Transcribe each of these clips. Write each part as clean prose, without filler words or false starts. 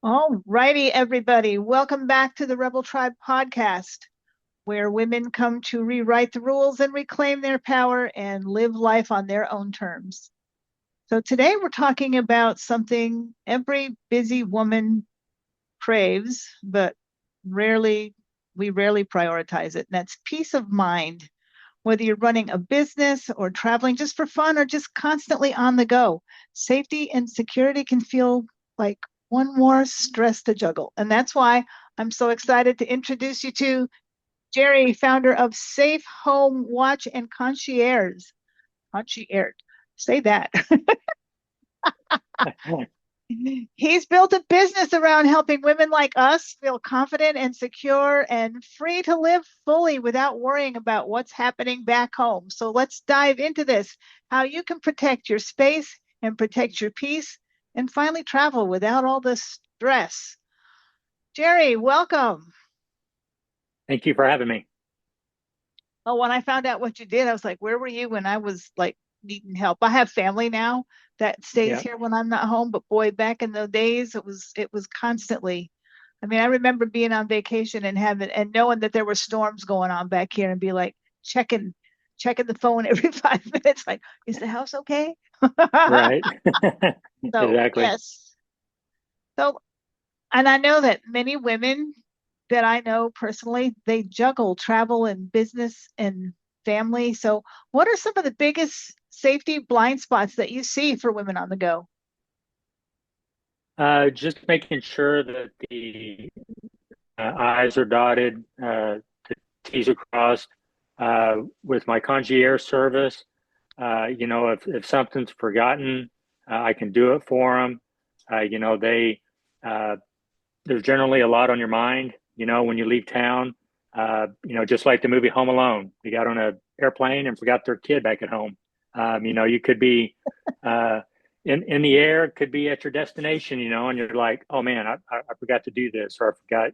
All righty, everybody. Welcome back to the Rebel Tribe podcast, where women come to rewrite the rules and reclaim their power and live life on their own terms. So today we're talking about something every busy woman craves, but we rarely prioritize it, and that's peace of mind. Whether you're running a business or traveling just for fun or just constantly on the go, safety and security can feel like one more stress to juggle. And that's why I'm so excited to introduce you to Jerry, founder of Safe Home Watch and Concierge. Concierge. Say that. He's built a business around helping women like us feel confident and secure and free to live fully without worrying about what's happening back home. So let's dive into this, how you can protect your space and protect your peace and finally travel without all the stress. Jerry, welcome. Thank you for having me. Oh, when I found out what you did, I was like, where were you when I was like needing help? I have family now that stays Yeah. here when I'm not home, but boy, back in the days, it was constantly. I mean, I remember being on vacation and having and knowing that there were storms going on back here and be like checking the phone every 5 minutes, like, is the house okay? Right. So Exactly. yes. So and I know that many women that I know personally, they juggle travel and business and family. So, what are some of the biggest safety blind spots that you see for women on the go? Just making sure that the I's are dotted, the T's are crossed. With my concierge service, if something's forgotten, I can do it for them. They uh, there's generally a lot on your mind. When you leave town, just like the movie Home Alone, they got on a airplane and forgot their kid back at home. You could be uh, in the air, it could be at your destination, and you're like, oh man, I forgot to do this, or I forgot,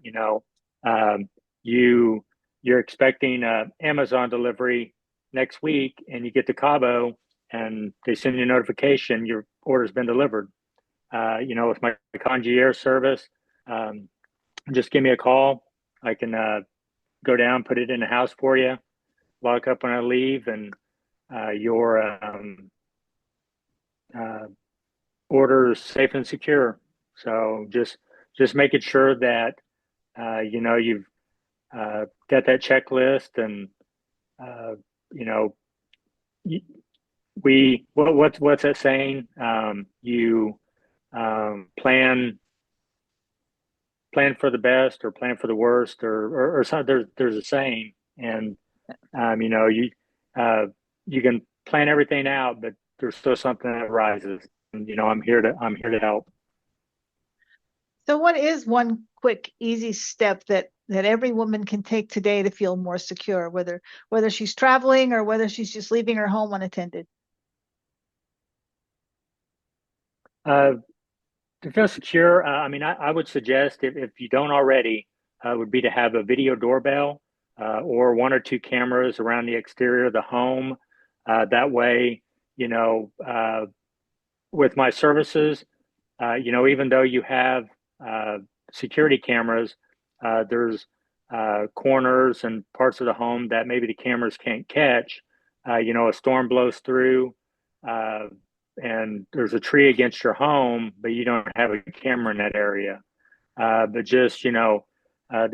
um, you you're expecting a Amazon delivery next week, and you get to Cabo, and they send you a notification your order's been delivered. With my concierge service, um, just give me a call. I can go down, put it in the house for you, lock up when I leave, and your uh, order is safe and secure. So just making sure that you've got that checklist, and uh, you know what's that saying? You plan for the best or plan for the worst, or something. There's a saying, and um, you know you uh, you can plan everything out, but there's still something that rises. And I'm here to help. So, what is one quick, easy step that every woman can take today to feel more secure, whether she's traveling or whether she's just leaving her home unattended? Uh, to feel secure, I mean, I would suggest, if you don't already, would be to have a video doorbell, or one or two cameras around the exterior of the home. That way, you know, uh, with my services, even though you have uh, security cameras, there's corners and parts of the home that maybe the cameras can't catch. A storm blows through, uh, and there's a tree against your home, but you don't have a camera in that area. But just to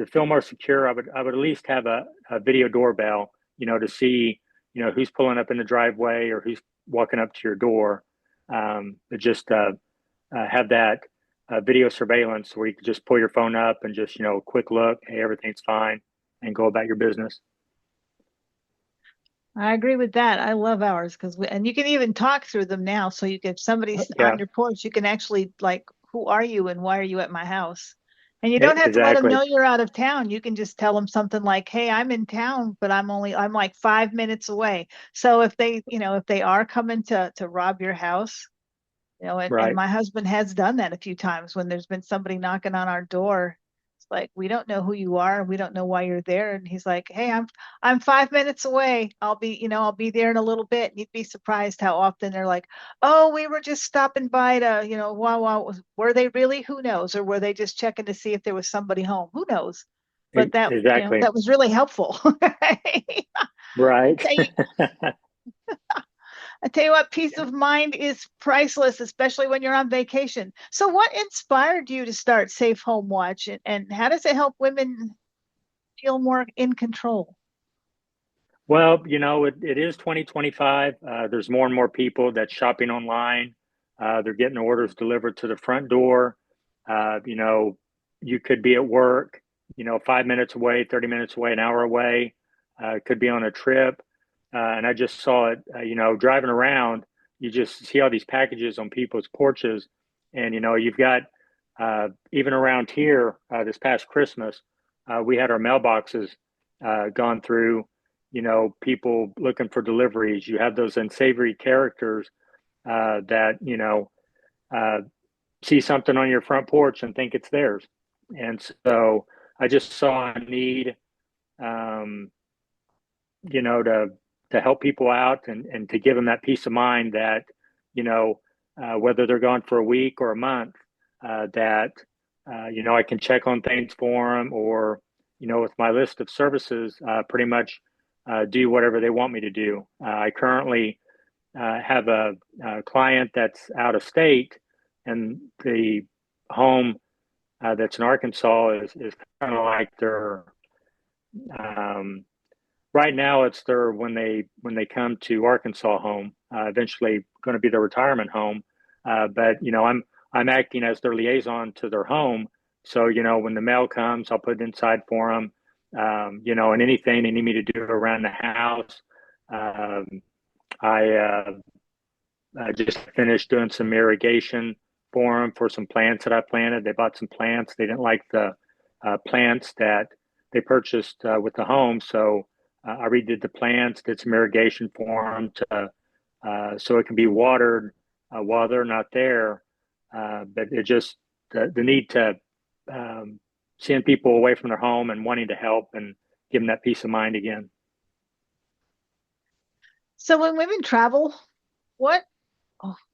feel more secure, I would at least have a video doorbell, to see who's pulling up in the driveway or who's walking up to your door. But just have that video surveillance where you can just pull your phone up and just quick look, hey, everything's fine, and go about your business. I agree with that. I love ours because and you can even talk through them now. So you can, if somebody's on Yeah, your porch, you can actually like, who are you and why are you at my house? And you don't have to let them exactly. know you're out of town. You can just tell them something like, "Hey, I'm in town, but I'm like 5 minutes away." So if they are coming to rob your house, and Right. my husband has done that a few times when there's been somebody knocking on our door. It's like, we don't know who you are. We don't know why you're there. And he's like, hey, I'm 5 minutes away. I'll be there in a little bit. And you'd be surprised how often they're like, oh, we were just stopping by to, wow, wow. Were they really? Who knows? Or were they just checking to see if there was somebody home? Who knows? But Exactly. that was really helpful. Right. I tell you what, peace of mind is priceless, especially when you're on vacation. So, what inspired you to start Safe Home Watch, and how does it help women feel more in control? Well, it is 2025. There's more and more people that's shopping online. They're getting orders delivered to the front door. You could be at work, 5 minutes away, 30 minutes away, an hour away, could be on a trip. And I just saw it, driving around, you just see all these packages on people's porches. And, you've got, even around here, this past Christmas, we had our mailboxes gone through, people looking for deliveries. You have those unsavory characters that, uh, see something on your front porch and think it's theirs. And so I just saw a need, um, to help people out and to give them that peace of mind that, whether they're gone for a week or a month, that, I can check on things for them or, with my list of services, pretty much do whatever they want me to do. I currently have a client that's out of state, and the home that's in Arkansas is kind of like their um, right now. It's their when they come to Arkansas home. Eventually, going to be their retirement home. But I'm acting as their liaison to their home. So when the mail comes, I'll put it inside for them. And anything they need me to do around the house. Um, I just finished doing some irrigation for them for some plants that I planted. They bought some plants. They didn't like the plants that they purchased with the home, so I redid the plants, did some irrigation for them to so it can be watered while they're not there. But it just the need to seeing people away from their home and wanting to help and give them that peace of mind again. So, when women travel, what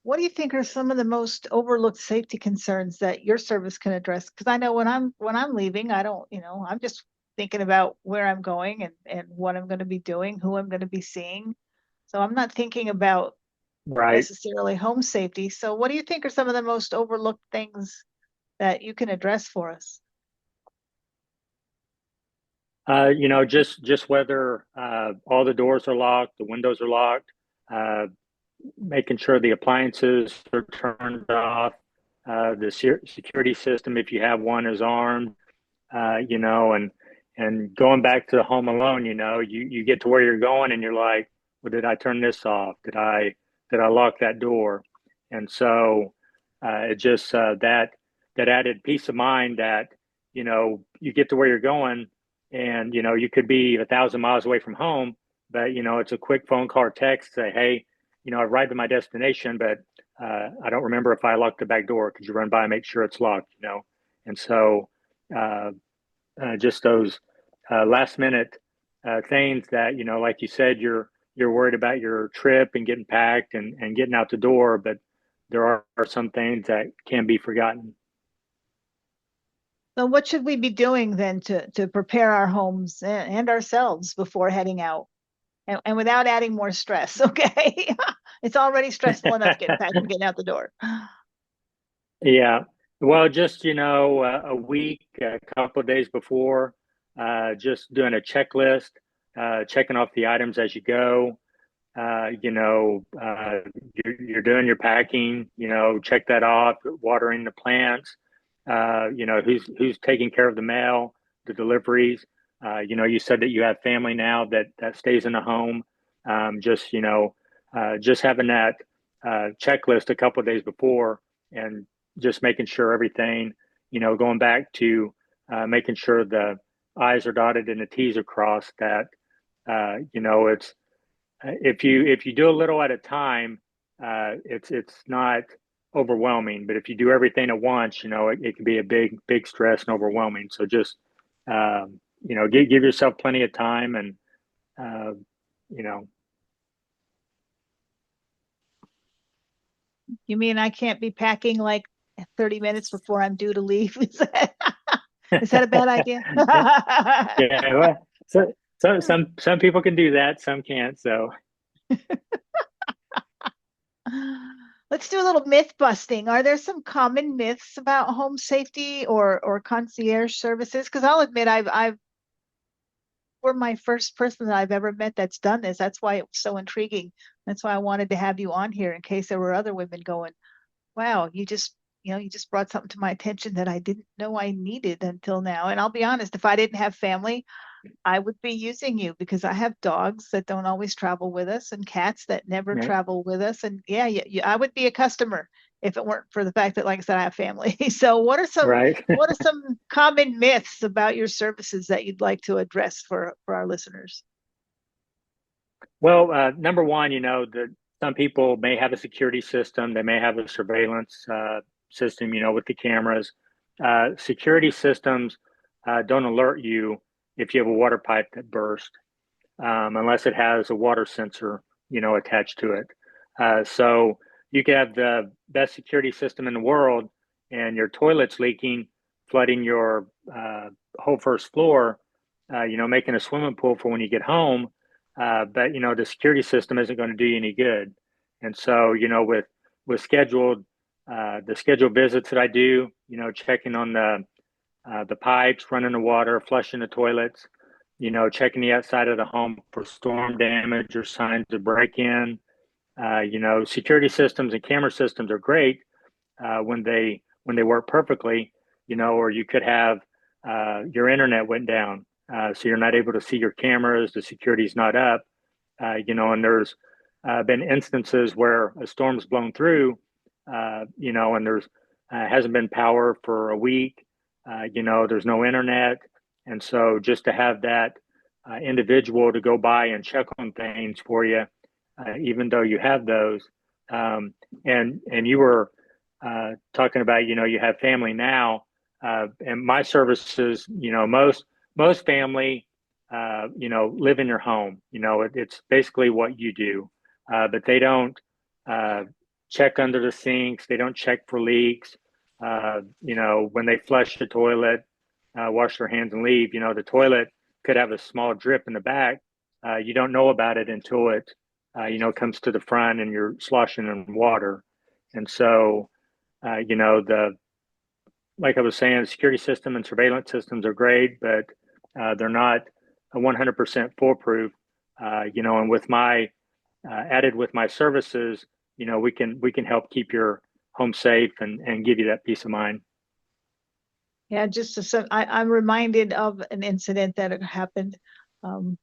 what do you think are some of the most overlooked safety concerns that your service can address? Because I know when I'm leaving, I don't, I'm just thinking about where I'm going and what I'm going to be doing, who I'm going to be seeing. So I'm not thinking about Right. necessarily home safety. So what do you think are some of the most overlooked things that you can address for us? Just whether all the doors are locked, the windows are locked, uh, making sure the appliances are turned off, the security system, if you have one, is armed, and going back to the home alone, you get to where you're going and you're like, well, did I turn this off? Did I lock that door? And so it just that added peace of mind that you get to where you're going, and you could be 1,000 miles away from home, but it's a quick phone call or text, say, hey, I arrived at my destination, but I don't remember if I locked the back door. Could you run by and make sure it's locked? And so uh, just those last minute things that like you said, you're worried about your trip and getting packed and getting out the door, but there are some things that can be forgotten. So what should we be doing then to prepare our homes and ourselves before heading out? And without adding more stress, okay? It's already stressful enough getting packed and getting out the door. Yeah. Well, just, a week, a couple of days before, just doing a checklist, checking off the items as you go. You're doing your packing, check that off, watering the plants, who's taking care of the mail, the deliveries. You said that you have family now that stays in the home. Just having that checklist a couple of days before, and just making sure everything, going back to making sure the I's are dotted and the T's are crossed, that it's if you do a little at a time, it's not overwhelming. But if you do everything at once, it can be a big stress and overwhelming. So just, give yourself plenty of time and, uh, you know, You mean I can't be packing like 30 minutes before I'm due to leave? Is that a bad idea? yeah. Well, so some people can do that, some can't. So Let's do a little myth busting. Are there some common myths about home safety or concierge services? Because I'll admit I've we're my first person that I've ever met that's done this. That's why it was so intriguing. That's why I wanted to have you on here in case there were other women going, wow, you just brought something to my attention that I didn't know I needed until now. And I'll be honest, if I didn't have family, I would be using you because I have dogs that don't always travel with us and cats that never yeah, travel with us. And yeah, I would be a customer if it weren't for the fact that, like I said, I have family. So right. what are some common myths about your services that you'd like to address for our listeners? Well, number one, some people may have a security system, they may have a surveillance system, with the cameras. Security systems don't alert you if you have a water pipe that burst, unless it has a water sensor, attached to it. So you could have the best security system in the world, and your toilet's leaking, flooding your whole first floor, making a swimming pool for when you get home. But the security system isn't going to do you any good. And so, with the scheduled visits that I do, checking on the pipes, running the water, flushing the toilets, checking the outside of the home for storm damage or signs of break in. Security systems and camera systems are great when they work perfectly, or you could have your internet went down, so you're not able to see your cameras, the security's not up, and there's been instances where a storm's blown through, and there's hasn't been power for a week, there's no internet, and so just to have that individual to go by and check on things for you, even though you have those, and you were talking about, you have family now, and my services, most family, live in your home. It's basically what you do, but they don't uh, check under the sinks. They don't check for leaks. When they flush the toilet, wash their hands and leave. The toilet could have a small drip in the back. You don't know about it until it, comes to the front and you're sloshing in water. And so, the like I was saying, security system and surveillance systems are great, but they're not a 100% foolproof. And with my added with my services, we can help keep your home safe and give you that peace of mind. Yeah, I'm reminded of an incident that had happened. Um,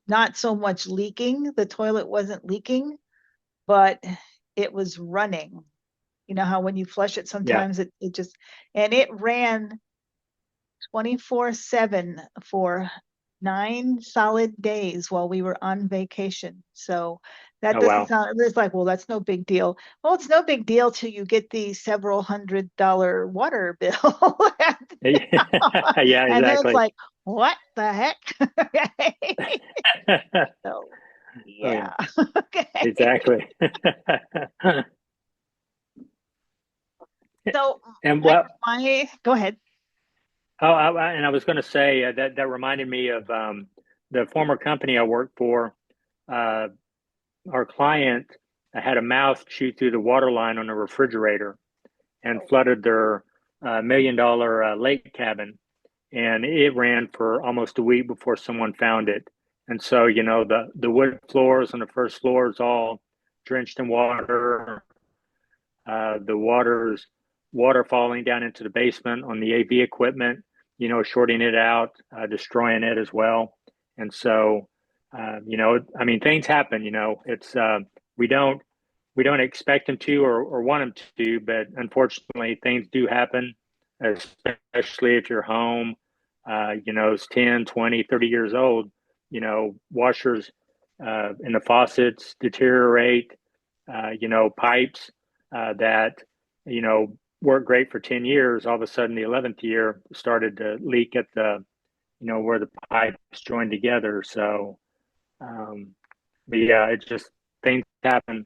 Not so much leaking, the toilet wasn't leaking, but it was running. You know how when you flush it, Yeah. sometimes it just, and it ran 24/7 for 9 solid days while we were on vacation. So that Oh doesn't wow. sound, it's like, well, that's no big deal. Well, it's no big deal till you get the several $100 water bill. Yeah, And then it's exactly. like, what the heck? So, Oh yeah, yeah. Okay. exactly. So And my, well, go ahead. and I was going to say that reminded me of the former company I worked for. Uh, our client had a mouse chew through the water line on a refrigerator and flooded their $1 million lake cabin, and it ran for almost a week before someone found it. And so, the wood floors on the first floor is all drenched in water. The water falling down into the basement on the AV equipment, shorting it out, destroying it as well. And so, I mean, things happen. It's we don't we don't expect them to or want them to, but unfortunately, things do happen, especially if you're home. It's 10, 20, 30 years old. Washers in the faucets deteriorate. Pipes that, worked great for 10 years. All of a sudden, the 11th year started to leak at where the pipes joined together. So, but yeah, it just, things happen.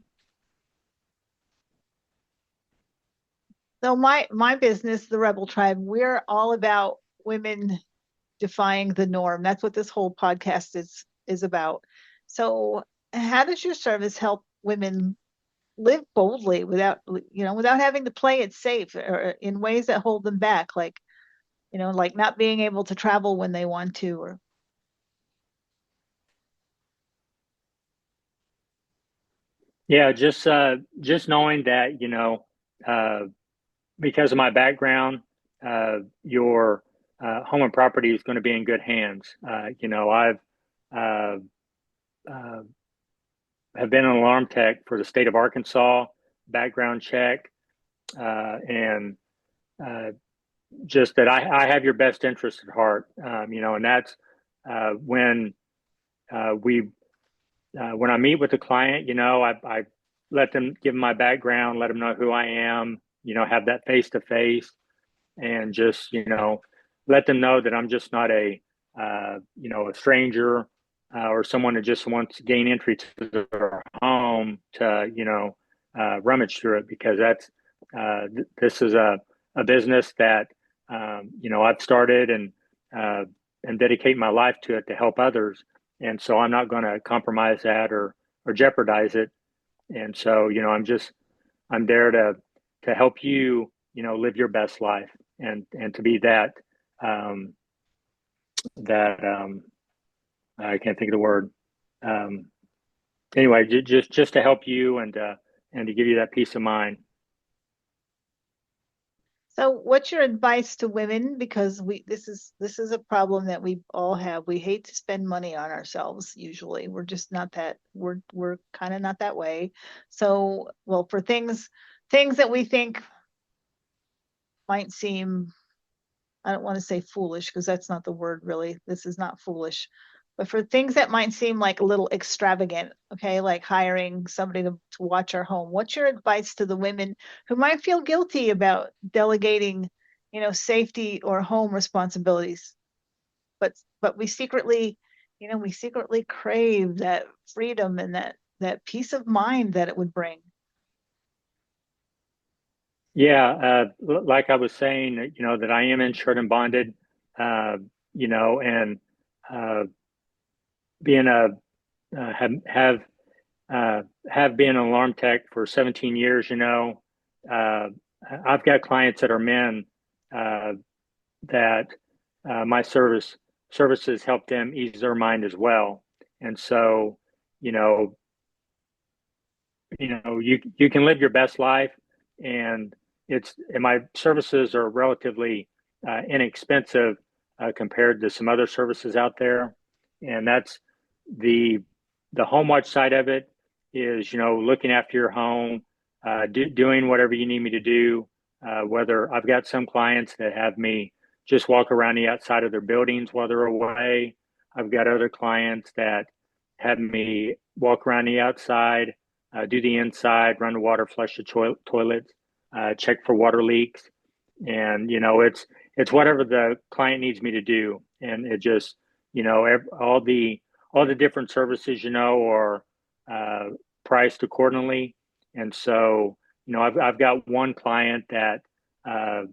So my business, the Rebel Tribe, we're all about women defying the norm. That's what this whole podcast is about. So, how does your service help women live boldly without having to play it safe or in ways that hold them back, like not being able to travel when they want to, or Yeah, just knowing that, uh, because of my background, your home and property is going to be in good hands. I've uh, uh, have been an alarm tech for the state of Arkansas, background check, and uh, just that I have your best interest at heart. And that's when we when I meet with the client, I let them give them my background, let them know who I am, have that face to face, and just let them know that I'm just not a stranger or someone that just wants to gain entry to their home to rummage through it, because this is a business that I've started and dedicate my life to it to help others, and so I'm not going to compromise that or jeopardize it. And so I'm there to help you live your best life, and to be um, that I can't think of the word. Um, anyway, just to help you and to give you that peace of mind. so what's your advice to women? Because this is a problem that we all have. We hate to spend money on ourselves usually. We're just not that we're kind of not that way. So, well, for things that we think might seem, I don't want to say foolish because that's not the word really. This is not foolish. But for things that might seem like a little extravagant, okay, like hiring somebody to watch our home, what's your advice to the women who might feel guilty about delegating, safety or home responsibilities? But we secretly crave that freedom and that peace of mind that it would bring. Yeah, like I was saying, that I am insured and bonded, uh, and uh, being a have have been an alarm tech for 17 years. Uh, I've got clients that are men uh, that my services help them ease their mind as well. And so, you know, you can live your best life, and my services are relatively inexpensive compared to some other services out there, and that's the home watch side of it is looking after your home, doing whatever you need me to do. Whether I've got some clients that have me just walk around the outside of their buildings while they're away. I've got other clients that have me walk around the outside, do the inside, run the water, flush the toilets, check for water leaks, and it's whatever the client needs me to do, and it just all the different services are uh, priced accordingly, and so I've got one client that uh,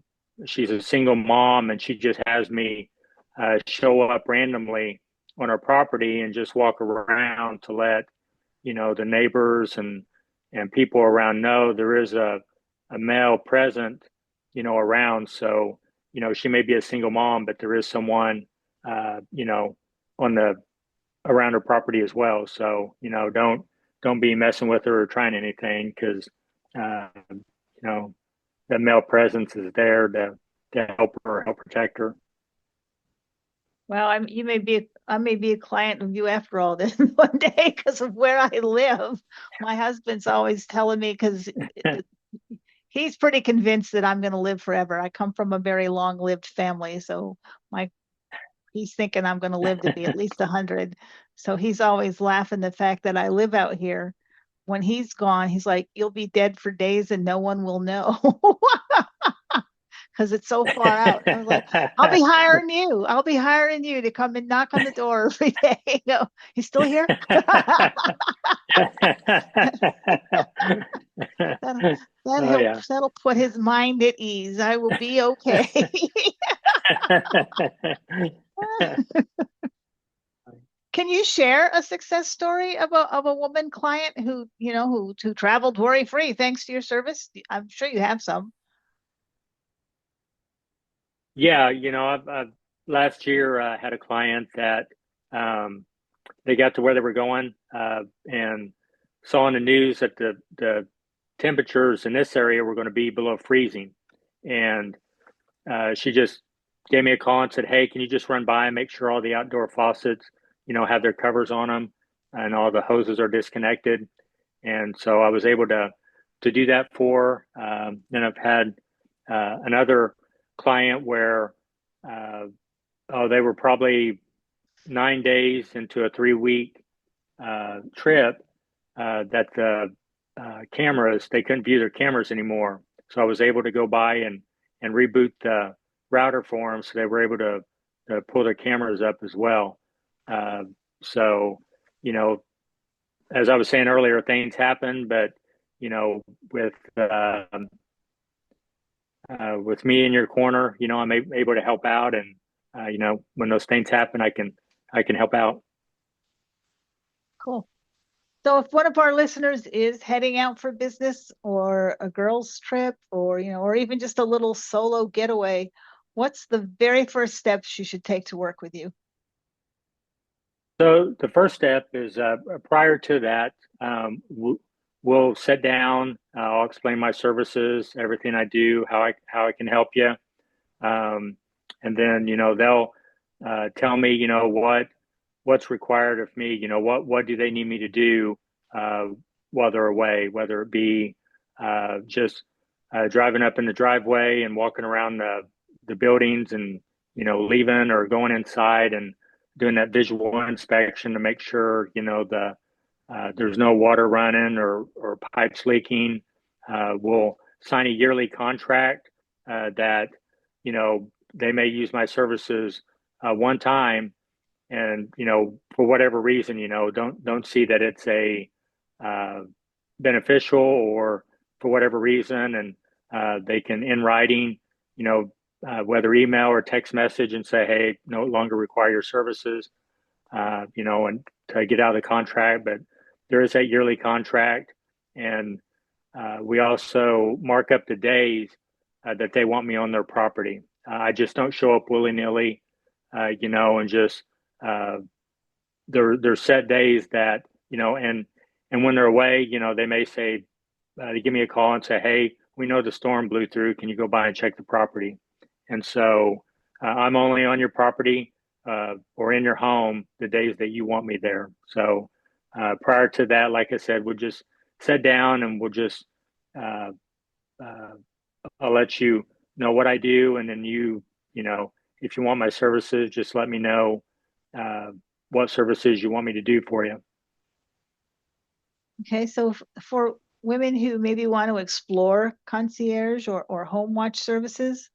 she's a single mom, and she just has me show up randomly on her property and just walk around to let the neighbors and people around know there is a male present around. So she may be a single mom, but there is someone on the around her property as well. So don't be messing with her or trying anything, because you know the male presence is there to help protect her. Well, I may be a client of you after all this one day because of where I live. My husband's always telling me because he's pretty convinced that I'm going to live forever. I come from a very long-lived family, so my he's thinking I'm going to live to be at least 100. So he's always laughing the fact that I live out here. when he's gone, he's like, "You'll be dead for days and no one will know." Because it's so far out. I was like, I'll be hiring you. I'll be hiring you to come and knock on the door every day. No, he's still here. That'll, Oh yeah. that'll put his mind at ease. I will be okay. Can you share a success story of a woman client who, who traveled worry free thanks to your service? I'm sure you have some. Yeah, I've last year had a client that um, they got to where they were going and saw on the news that the temperatures in this area were going to be below freezing, and she just gave me a call and said, "Hey, can you just run by and make sure all the outdoor faucets, have their covers on them and all the hoses are disconnected?" And so I was able to do that for her. Then I've had another client where they were probably 9 days into a 3 week trip that the cameras, they couldn't view their cameras anymore. So I was able to go by and reboot the router for them so they were able to pull their cameras up as well. Uh, so, you know, as I was saying earlier, things happen, but, you know, with, with me in your corner, I'm able to help out. And, when those things happen, I can help out. Cool. So if one of our listeners is heading out for business or a girls' trip or, or even just a little solo getaway, what's the very first steps she should take to work with you? So the first step is prior to that, we'll sit down. I'll explain my services, everything I do, how I can help you, and then they'll tell me what's required of me. What do they need me to do uh, while they're away, whether it be just driving up in the driveway and walking around the buildings and leaving or going inside and doing that visual inspection to make sure there's no water running or pipes leaking. We'll sign a yearly contract that they may use my services one time, and for whatever reason don't see that it's a uh, beneficial, or for whatever reason, and they can in writing, whether email or text message, and say, hey, no longer require your services, and to get out of the contract. But there is that yearly contract, and we also mark up the days that they want me on their property. I just don't show up willy nilly, and just uh, there's set days that and when they're away, they may say, they give me a call and say, hey, we know the storm blew through. Can you go by and check the property? And so I'm only on your property or in your home the days that you want me there. So prior to that, like I said, we'll just sit down and we'll just uh, uh, I'll let you know what I do, and then if you want my services, just let me know uh, what services you want me to do for you. Okay, so for women who maybe want to explore concierge or home watch services,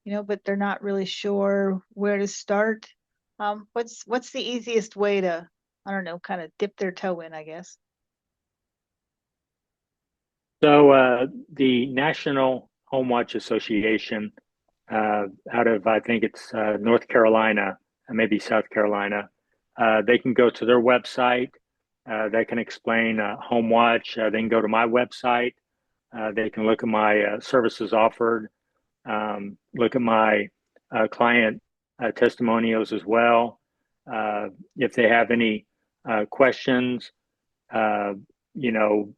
but they're not really sure where to start, what's the easiest way to, I don't know, kind of dip their toe in, I guess? So the National Home Watch Association, out of I think it's North Carolina and maybe South Carolina, they can go to their website. They can explain Home Watch. They can go to my website. They can look at my services offered, look at my client testimonials as well. If they have any questions, uh, you know,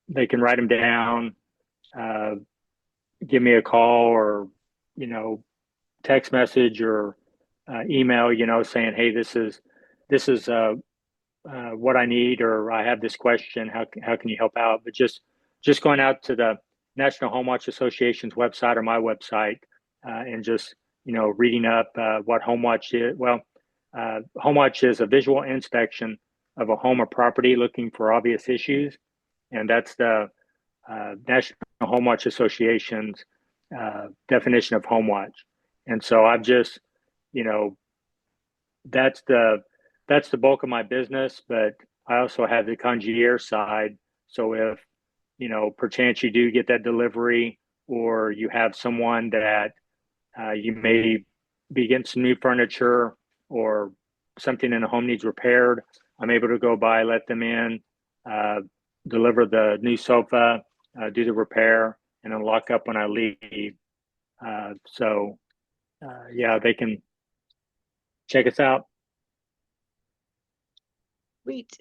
they can write them down, uh, give me a call, or you know, text message, or email, saying, "Hey, this is what I need," or "I have this question. How can you help out?" But just going out to the National Home Watch Association's website or my website, and just reading up what Home Watch is. Well, Home Watch is a visual inspection of a home or property looking for obvious issues. and that's the National Home Watch Association's definition of home watch. And so I've just, you know, that's the bulk of my business, but I also have the concierge side. So if, perchance you do get that delivery, or you have someone that you may be getting some new furniture, or something in the home needs repaired, I'm able to go by, let them in, uh, deliver the new sofa, do the repair, and then lock up when I leave. Yeah, they can check us out. Sweet.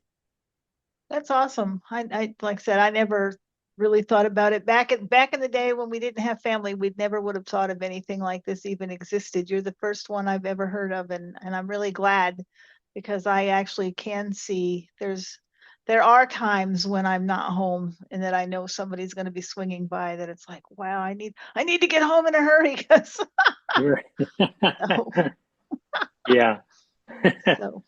That's awesome. I like I said, I never really thought about it back in the day when we didn't have family. We never would have thought of anything like this even existed. You're the first one I've ever heard of, and I'm really glad because I actually can see there are times when I'm not home and that I know somebody's going to be swinging by that it's like, wow, I need to get home in a hurry because so, Yeah. so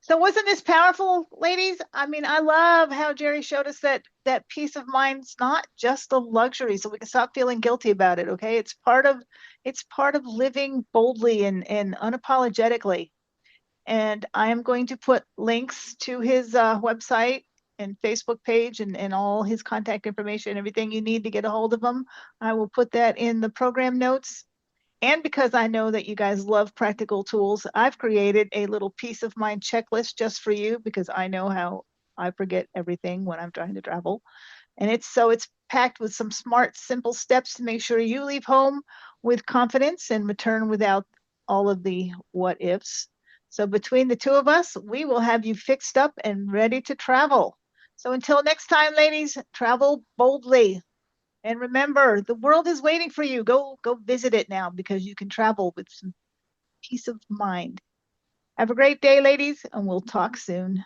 So wasn't this powerful, ladies? I mean, I love how Jerry showed us that peace of mind's not just a luxury, so we can stop feeling guilty about it, okay? It's part of living boldly and unapologetically. And I am going to put links to his website and Facebook page and all his contact information, everything you need to get a hold of him. I will put that in the program notes. And because I know that you guys love practical tools, I've created a little peace of mind checklist just for you because I know how I forget everything when I'm trying to travel. And it's packed with some smart, simple steps to make sure you leave home with confidence and return without all of the what ifs. So between the two of us, we will have you fixed up and ready to travel. So until next time, ladies, travel boldly. And remember, the world is waiting for you. Go visit it now because you can travel with some peace of mind. Have a great day, ladies, and we'll talk soon.